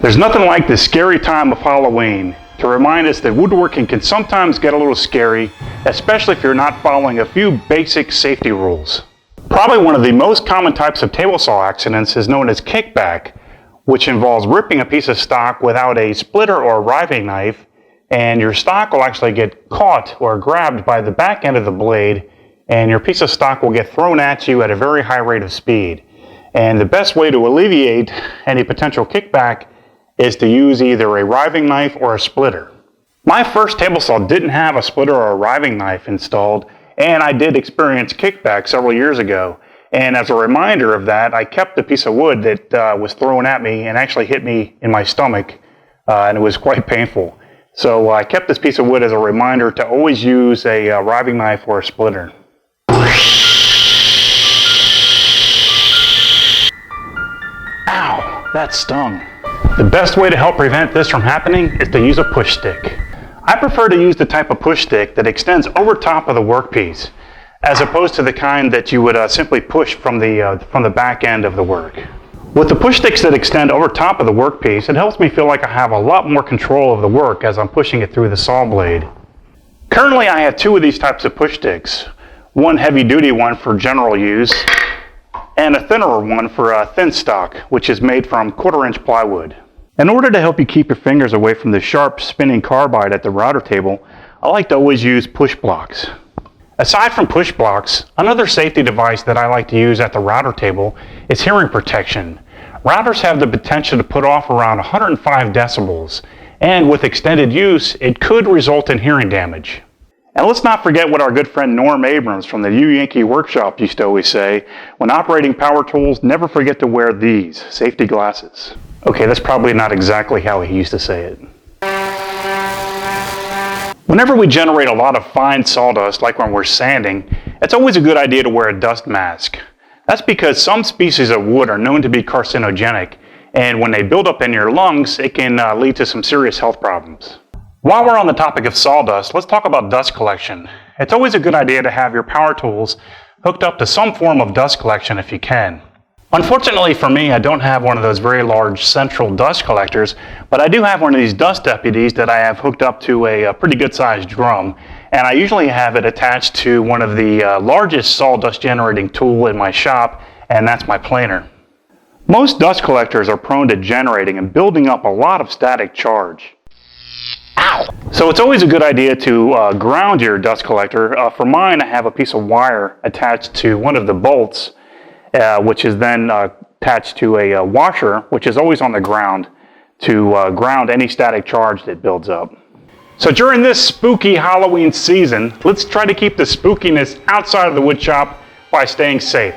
There's nothing like the scary time of Halloween to remind us that woodworking can sometimes get a little scary, especially if you're not following a few basic safety rules. Probably one of the most common types of table saw accidents is known as kickback, which involves ripping a piece of stock without a splitter or a riving knife, and your stock will actually get caught or grabbed by the back end of the blade, and your piece of stock will get thrown at you at a very high rate of speed. And the best way to alleviate any potential kickback is to use either a riving knife or a splitter. My first table saw didn't have a splitter or a riving knife installed, and I did experience kickback several years ago. And as a reminder of that, I kept a piece of wood that was thrown at me and actually hit me in my stomach, and it was quite painful. So I kept this piece of wood as a reminder to always use a riving knife or a splitter. Ow, that stung. The best way to help prevent this from happening is to use a push stick. I prefer to use the type of push stick that extends over top of the workpiece, as opposed to the kind that you would simply push from the back end of the work. With the push sticks that extend over top of the workpiece, it helps me feel like I have a lot more control of the work as I'm pushing it through the saw blade. Currently I have two of these types of push sticks, one heavy duty one for general use, and a thinner one for thin stock, which is made from 1/4-inch plywood. In order to help you keep your fingers away from the sharp spinning carbide at the router table, I like to always use push blocks. Aside from push blocks, another safety device that I like to use at the router table is hearing protection. Routers have the potential to put off around 105 decibels, and with extended use, it could result in hearing damage. And let's not forget what our good friend Norm Abrams from the U-Yankee Workshop used to always say: when operating power tools, never forget to wear these safety glasses. Okay, that's probably not exactly how he used to say it. Whenever we generate a lot of fine sawdust, like when we're sanding, it's always a good idea to wear a dust mask. That's because some species of wood are known to be carcinogenic, and when they build up in your lungs, it can lead to some serious health problems. While we're on the topic of sawdust, let's talk about dust collection. It's always a good idea to have your power tools hooked up to some form of dust collection if you can. Unfortunately for me, I don't have one of those very large central dust collectors, but I do have one of these dust deputies that I have hooked up to a pretty good sized drum, and I usually have it attached to one of the largest sawdust generating tool in my shop, and that's my planer. Most dust collectors are prone to generating and building up a lot of static charge. Ow! So it's always a good idea to ground your dust collector. For mine, I have a piece of wire attached to one of the bolts, which is then attached to a washer, which is always on the ground to ground any static charge that builds up. So during this spooky Halloween season, let's try to keep the spookiness outside of the wood shop by staying safe.